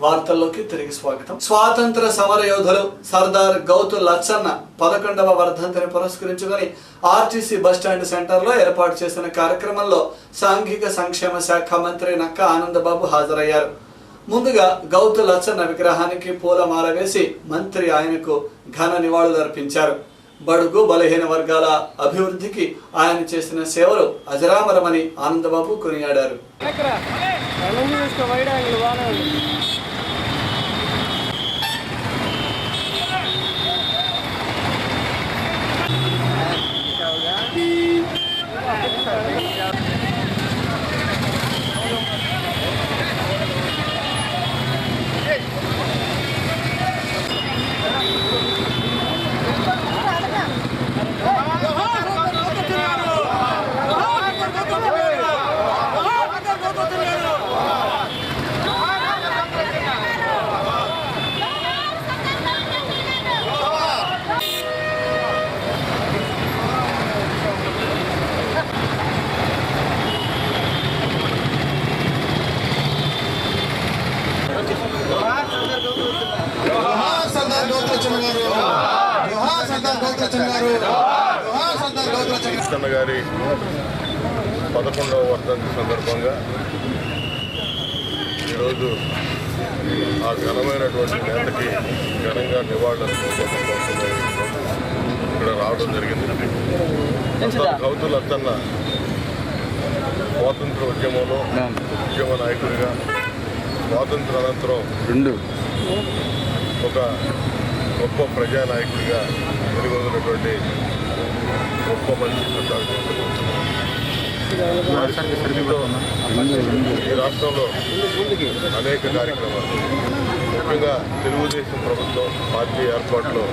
వార్తల్లోకి తిరిగి స్వాగతం. స్వాతంత్ర సమర యోధులు సర్దార్ గౌతు లచ్చన్న 11వ వర్ధంతిని పురస్కరించుకొని ఆర్టీసీ బస్టాండ్ సెంటర్ లో ఏర్పాటు చేసిన కార్యక్రమంలో సాంఘిక సంక్షేమ శాఖ మంత్రి నక్క ఆనందబాబు హాజరయ్యారు. ముందుగా గౌతు లచ్చన్న విగ్రహానికి పూలమాల వేసి మంత్రి ఆయనకు ఘన నివాళులు అర్పించారు. బడుగు బలహీన వర్గాల అభివృద్ధికి ఆయన చేసిన సేవలు అజరామరమని ఆనందబాబు కొనియాడారు. లచ్చన్న గారి 11వ వర్ధంతి సందర్భంగా ఈరోజు ఆ ఘనమైనటువంటి నేతకి ఘనంగా నివాళులు ఇక్కడ రావడం జరిగింది. గౌతు లచ్చన్న స్వాతంత్ర ఉద్యమంలో ఉద్యమ నాయకుడిగా స్వాతంత్ర అనంతరం ఒక గొప్ప ప్రజానాయకుడిగా వెలుగొందినటువంటి గొప్ప మనిషి ఈ రాష్ట్రంలో అనేక కార్యక్రమాలు ముఖ్యంగా తెలుగుదేశం ప్రభుత్వం పార్టీ ఏర్పాటులో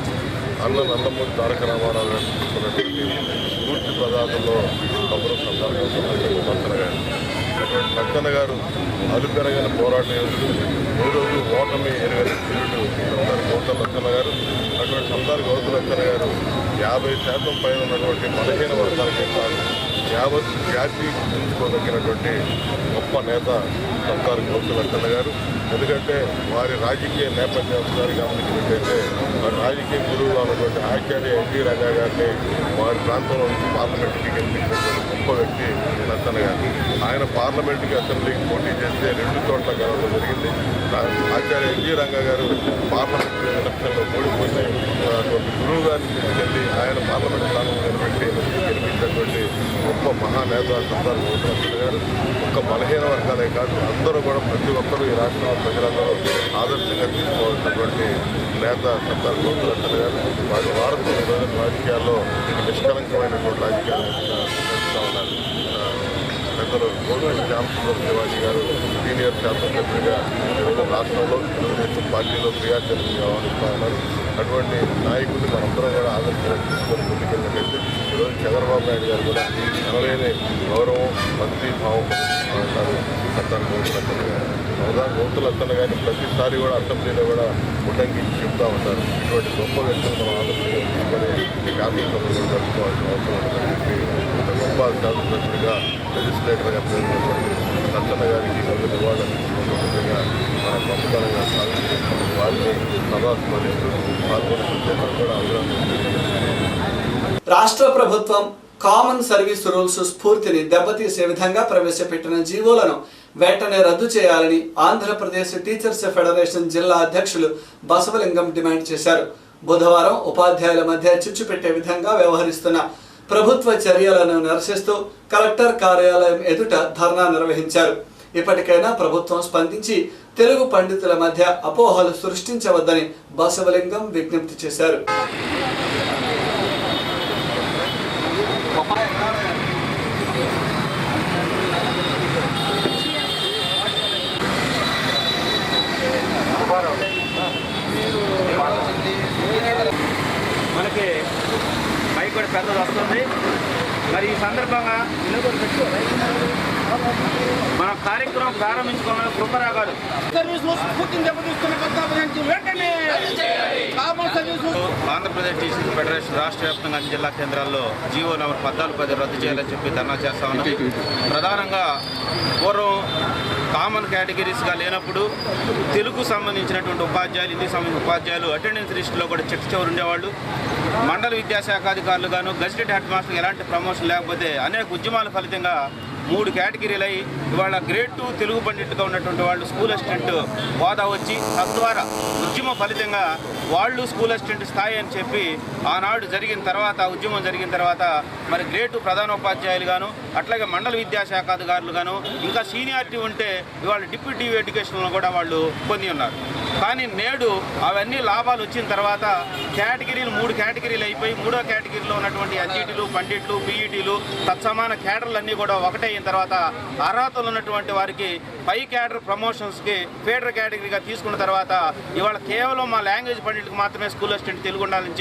నందమూరి తారక రామారావు గారు తీసుకున్నటువంటి స్ఫూర్తి ప్రదానంలో ఒకరు సర్దార్ లచ్చన్న గారు. అటువంటి లచ్చన్న గారు అలుపెరగని పోరాటం ఏ రోజు ఓటమి ఎరగని సర్దార్ గౌతు లచ్చన్న గారు. అటువంటి సర్దార్ గౌతు లచ్చన్న గారు 50% పైన ఉన్నటువంటి బలహీన వర్గాలకే కాదు యావత్ జాతి గుర్తుంచుకోదగినటువంటి గొప్ప నేత సర్దార్ గౌతు లచ్చన్న గారు. ఎందుకంటే వారి రాజకీయ నేపథ్యం ఒకసారి గమనించినట్టయితే వారి రాజకీయ గురువు ఉన్నటువంటి ఆచార్య ఎన్టీ రంగా గారిని వారి ప్రాంతంలో నుంచి పార్లమెంట్కి గెలిపించినటువంటి గొప్ప వ్యక్తి లచ్చన్న గారు. ఆయన పార్లమెంట్కి అసెంబ్లీకి పోటీ చేస్తే 2 చోట్ల గెలవడం జరిగింది. ఆచార్య ఎన్టీ రంగా గారు పార్లమెంట్ ఎలక్షన్లో ఓడిపోతే అటువంటి గురువు గారిని తీసుకెళ్ళి ఆయన పార్లమెంట్ స్థానంలో నిలబెట్టి గెలిపించినటువంటి గొప్ప మహానేత సర్దార్ గౌతు లచ్చన్న గారు. ఒక్క బలహీన వర్గాలే కాదు అందరూ కూడా ప్రతి ఒక్కరూ ఈ రాష్ట్రంలో ప్రజలందరూ ఆదర్శంగా తీసుకోవాల్సినటువంటి నేత సర్దార్ గౌతు లచ్చన్న గారు. వారి భారతీయ రాజకీయాల్లో నిష్కలంకమైనటువంటి రాజకీయాలు నడుస్తూ ఉన్నారు. పెద్దలు గౌతు శ్యామసుందర్ శివాజీ గారు సీనియర్ శాసనసభ్యుడిగా ఈరోజు రాష్ట్రంలో తెలుగుదేశం పార్టీలో క్రియాశీలంగా వ్యవహరిస్తూ ఉన్నారు. అటువంటి నాయకుడిని మనందరం కూడా ఆదర్శంగా తీసుకొని ముందుకెళ్ళినట్లయితే ఈరోజు చంద్రబాబు నాయుడు గారు కూడా ఎనలేని గౌరవం భక్తిభావం ఉంటారు సర్దార్ గౌతు లచ్చన్న గారు. సర్దార్ గౌతు లచ్చన్న గారిని ప్రతిసారి కూడా అసెంబ్లీలో కూడా ఉల్లంఘించి చెప్తూ ఉంటారు. ఇటువంటి గొప్ప వ్యక్తులు మనం ఆదర్శంగా తీసుకొని శాసనసభ్యులు జరుపుకోవాల్సిన అవసరం ఉంటుందని చెప్పి ఇంత గొప్ప శాసనసభ్యుడిగా లెజిస్లేటర్గా పేరున్నటువంటి లచ్చన్న గారికి ఈరోజు నివాళులు విధంగా మన గొప్పతనంగా సాధించి వారిని సదా స్మరిస్తూ పాల్గొనే ప్రత్యేకత కూడా రాష్ట్ర ప్రభుత్వం కామన్ సర్వీస్ రూల్స్ స్ఫూర్తిని దెబ్బతీసే విధంగా ప్రవేశపెట్టిన జీవోలను వెంటనే రద్దు చేయాలని ఆంధ్రప్రదేశ్ టీచర్స్ ఫెడరేషన్ జిల్లా అధ్యక్షులు బసవలింగం డిమాండ్ చేశారు. బుధవారం ఉపాధ్యాయుల మధ్య చిచ్చు పెట్టే విధంగా వ్యవహరిస్తున్న ప్రభుత్వ చర్యలను నిరసిస్తూ కలెక్టర్ కార్యాలయం ఎదుట ధర్నా నిర్వహించారు. ఇప్పటికైనా ప్రభుత్వం స్పందించి తెలుగు పండితుల మధ్య అపోహలు సృష్టించవద్దని బసవలింగం విజ్ఞప్తి చేశారు. మనకి మైక్ కూడా పెద్దది వస్తుంది. మరి ఈ సందర్భంగా మన కార్యక్రమం ప్రారంభించుకున్న కృపరా గారు ఆంధ్రప్రదేశ్ టీచర్స్ ఫెడరేషన్ రాష్ట్ర వ్యాప్తంగా అన్ని జిల్లా కేంద్రాల్లో జీవో నెంబర్ 1410 రద్దు చేయాలని చెప్పి ధర్నా చేస్తా ఉన్నాం. ప్రధానంగా పూర్వం కామన్ కేటగిరీస్గా లేనప్పుడు తెలుగు సంబంధించినటువంటి ఉపాధ్యాయులు, హిందీ సంబంధించిన ఉపాధ్యాయులు అటెండెన్స్ లిస్టులో కూడా చిట్ట చివరి ఉండేవాళ్ళు. మండల విద్యాశాఖ అధికారులు గాను గెజిటెడ్ హెడ్ మాస్టర్ ఎలాంటి ప్రమోషన్ లేకపోతే అనేక ఉద్యమాల ఫలితంగా 3 కేటగిరీలు అయ్యి ఇవాళ గ్రేడ్ 2 తెలుగు పండిట్గా ఉన్నటువంటి వాళ్ళు స్కూల్ అసిస్టెంట్ హోదా వచ్చి తద్వారా ఉద్యమ ఫలితంగా వాళ్ళు స్కూల్ అసిస్టెంట్ స్థాయి అని చెప్పి ఆనాడు జరిగిన తర్వాత, ఉద్యమం జరిగిన తర్వాత మరి గ్రేడ్ 2 ప్రధానోపాధ్యాయులు గాను అట్లాగే మండల విద్యాశాఖ అధికారులు గాను ఇంకా సీనియారిటీ ఉంటే ఇవాళ డిప్యూటీ ఎడ్యుకేషన్లో కూడా వాళ్ళు పొంది ఉన్నారు. కానీ నేడు అవన్నీ లాభాలు వచ్చిన తర్వాత కేటగిరీలు 3 కేటగిరీలు అయిపోయి 3వ కేటగిరీలో ఉన్నటువంటి ఎన్జీటీలు, పండిట్లు, పీఈటీలు తత్సమాన కేడర్లన్నీ కూడా ఒకటే అయిన తర్వాత అర్హతలు ఉన్నటువంటి వారికి పై కేడర్ ప్రమోషన్స్కి ఫీడర్ కేటగిరీగా తీసుకున్న తర్వాత ఇవాళ కేవలం మా లాంగ్వేజ్ పండిట్కి మాత్రమే స్కూల్ అసిస్టెంట్ తెలుగు ఉండాలని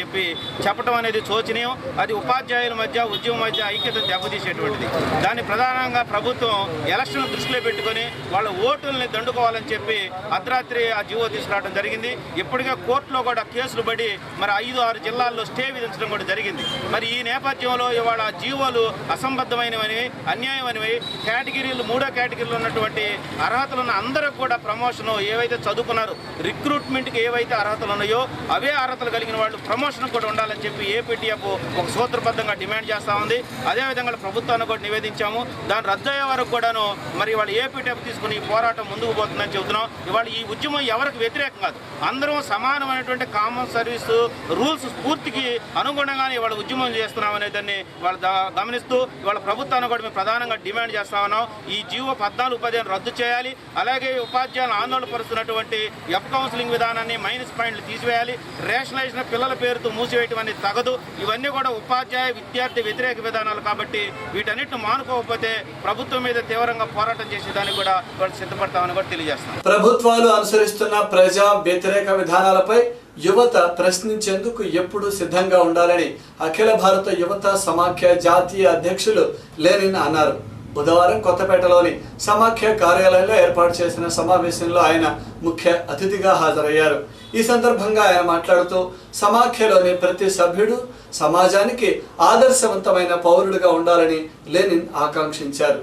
చెప్పడం అనేది శోచనీయం. అది ఉపాధ్యాయుల మధ్య ఉద్యమం మధ్య ఐక్యతను దెబ్బతీసేటువంటిది. దాన్ని ప్రధానంగా ప్రభుత్వం ఎలక్షన్ దృష్టిలో పెట్టుకొని వాళ్ళ ఓటుల్ని దండుకోవాలని చెప్పి అర్ధరాత్రి ఆ జీవో తీసుకురావడం జరిగింది. ఇప్పటికే కోర్టులో కూడా కేసులు పడి మరి 5-6 జిల్లాల్లో స్టే విధించడం కూడా జరిగింది. మరి ఈ నేపథ్యంలో ఇవాళ జీవోలు అసంబద్ధమైనవి, అన్యాయమైనవి. కేటగిరీలు 3వ కేటగిరీలో ఉన్నటువంటి అర్హతలు ఉన్న అందరికి కూడా ప్రమోషన్ ఏవైతే చదువుకున్నారో రిక్రూట్మెంట్కి ఏవైతే అర్హతలు ఉన్నాయో అవే అర్హతలు కలిగిన వాళ్ళు ప్రమోషన్ కూడా ఉండాలని చెప్పి ఏపీటీఎఫ్ ఒక సూత్రబద్ధంగా డిమాండ్ చేస్తూ ఉంది. అదేవిధంగా ప్రభుత్వాన్ని కూడా నివేదించాము. దాన్ని రద్దయ్యే వరకు కూడాను మరి ఇవాళ ఏపీటీఎఫ్ తీసుకుని ఈ పోరాటం ముందుకు పోతుందని చెబుతున్నాం. ఇవాళ ఈ ఉద్యమం ఎవరికి వ్యతిరేకం కాదు, అందరం సమానమైనటువంటి కామన్ సర్వీస్ రూల్స్ స్ఫూర్తికి అనుగుణంగానే ఇవాళ ఉద్యమం చేస్తున్నాం అనే దాన్ని వాళ్ళు గమనిస్తూ ఇవాళ ప్రభుత్వాన్ని కూడా మేము ప్రధానంగా డిమాండ్ చేస్తా ఉన్నాం. ఈ జీవో 14-15 రద్దు చేయాలి. అలాగే ఉపాధ్యాయులు ఆందోళన పరుస్తున్నటువంటి ఎఫ్ కౌన్సిలింగ్ విధానాన్ని మైనస్ పాయింట్లు తీసివేయాలి. రేషనలైజేషన్ పిల్లల పేరుతో మూసివేయటం అనేది తగదు. ఇవన్నీ కూడా ఉపాధ్యాయ విద్యార్థి వ్యతిరేక విధానాలు కాబట్టి వీటన్నిటిని మానుకోకపోతే ప్రభుత్వం మీద తీవ్రంగా పోరాటం చేసేదానికి కూడా వాళ్ళు సిద్ధపడతామని కూడా తెలియజేస్తాం. ప్రభుత్వాలు అనుసరిస్తున్న ప్రజా వ్యతిరేక విధానాలపై యువత ప్రశ్నించేందుకు ఎప్పుడూ సిద్ధంగా ఉండాలని అఖిల భారత యువత సమాఖ్య జాతీయ అధ్యక్షులు లెనిన్ అన్నారు. బుధవారం కొత్తపేటలోని సమాఖ్య కార్యాలయంలో ఏర్పాటు చేసిన సమావేశంలో ఆయన ముఖ్య అతిథిగా హాజరయ్యారు. ఈ సందర్భంగా ఆయన మాట్లాడుతూ సమాఖ్యలోని ప్రతి సభ్యుడు సమాజానికి ఆదర్శవంతమైన పౌరుడిగా ఉండాలని లెనిన్ ఆకాంక్షించారు.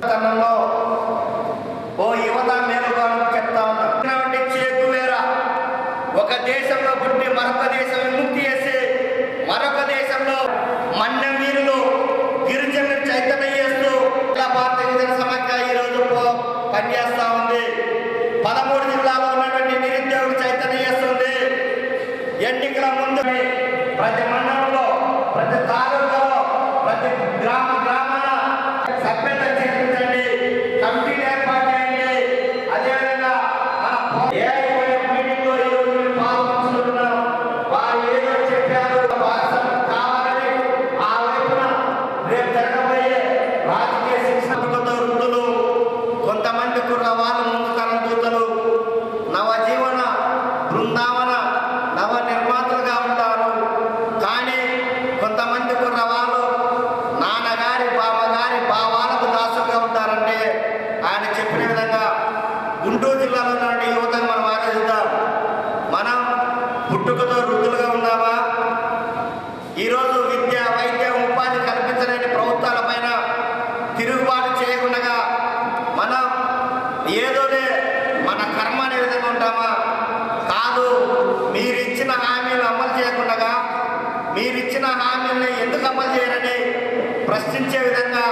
ఒక దేశంలో పుట్టి మరొక దేశం విముక్తి చేసి మరొక దేశంలో మన్యం వీరులు గిరిజనులు చైతన్యం చేస్తూ భారత యువజన సమాఖ్య ఈరోజు పనిచేస్తూ ఉంది. 13 జిల్లాలో ఉన్నటువంటి నిరుద్యోగులు చైతన్యం చేస్తుంది. ఎన్నికల ముందు ప్రతి మండలంలో, ప్రతి తాలూకాలో, ప్రతి గ్రామాన సభ్యత చేయించండి, కమిటీలు ఏర్పాటు చేయండి. అదేవిధంగా మీటింగ్ లో ఈరోజు పాల్గొంటున్నాం. వారు ఏదో చెప్పారు కావాలని ఆ వైపున రేపు జరగబోయే రాజకీయ శిక్షణ వృద్ధులు, కొంతమంది కుర్రవాళ్ళు ముందుతరం దూతలు, నవజీవన బృందావన నవ నిర్మాతలుగా ఉంటారు. కానీ కొంతమంది కుర్రవాళ్ళు నాన్నగారి బామ్మగారి భావాలకు దాసులుగా ఉంటారంటే ఆయన చెప్పిన విధంగా గుంటూరు జిల్లాలో ఉన్న యువతను మనం ఆలోచిద్దాం. మనం పుట్టుకతో వృద్ధులుగా ఉన్నామా? ఈరోజు విద్య, వైద్యం, ఉపాధి కల్పించలేని ప్రభుత్వాల పైన తిరుగుబాటు చేయకుండా మనం ఏదోనే మన కర్మ అనే విధంగా ఉంటామా? కాదు. మీరు ఇచ్చిన హామీలు అమలు చేయకుండా మీరిచ్చిన హామీలను ఎందుకు అమలు చేయరని ప్రశ్నించే విధంగా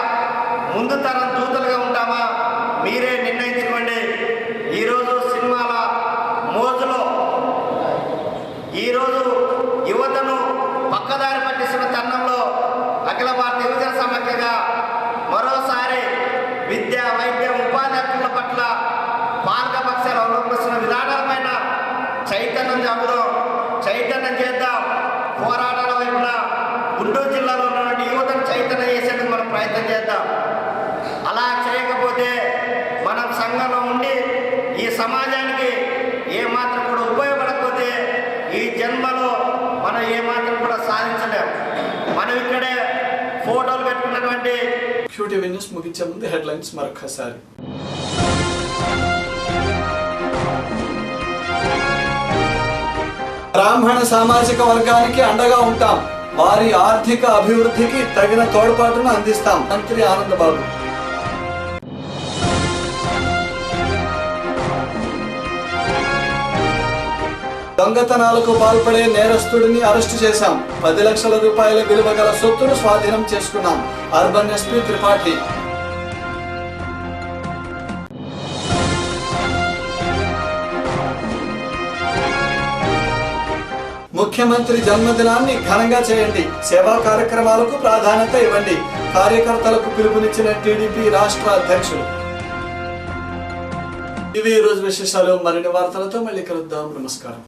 ముందు తరం దూతలుగా ఉంటామా? మీరే నిర్ణయించుకోండి. ఈరోజు సినిమాల మోజులో ఈరోజు యువతను పక్కదారి పట్టిస్తున్న తరుణంలో అఖిల భారత యువజన సమాఖ్యగా మరోసారి విద్య, వైద్యం, ఉపాధి హక్కుల పట్ల పాలకపక్షాలు అవలంబిస్తున్న విధానాలపైన చైతన్యం చెబుదాం, చైతన్యం చేద్దాం. పోరాటాల వైపున గుంటూరు జిల్లాలో ఉన్నటువంటి యువతను చైతన్యం చేసేందుకు మనం ప్రయత్నం చేద్దాం. అలా చేయకపోతే మనం సంఘంలో ఉండి ఈ సమాజానికి ఏమాత్రం కూడా ఉపయోగపడకపోతే ఈ జన్మలో మనం ఏమాత్రం కూడా సాధించలేము. మనం ఇక్కడే ఫోటోలు పెట్టుకున్నటువంటి QTV న్యూస్ ముగించే ముందు హెడ్లైన్స్ మరొకసారి. బ్రాహ్మణ సామాజిక వర్గానికి అండగా ఉంటాం, వారి ఆర్థిక అభివృద్ధికి తగిన తోడ్పాటును అందిస్తాం. మంత్రి ఆనందబాబు. దొంగతనాలకు పాల్పడే నేరస్తుడిని అరెస్టు చేశాం. 10 లక్షల రూపాయల విలువ గల సొత్తును స్వాధీనం చేసుకున్నాం. Urban SP Tripathi. ముఖ్యమంత్రి జన్మదినాన్ని ఘనంగా చేయండి. సేవా కార్యక్రమాలకు ప్రాధాన్యత ఇవ్వండి. కార్యకర్తలకు పిలుపునిచ్చిన టీడీపీ రాష్ట్ర అధ్యక్షులు. ఇవి ఈ రోజు విశేషాలు. మరిన్ని వార్తలతో మళ్ళీ కలుద్దాం. నమస్కారం.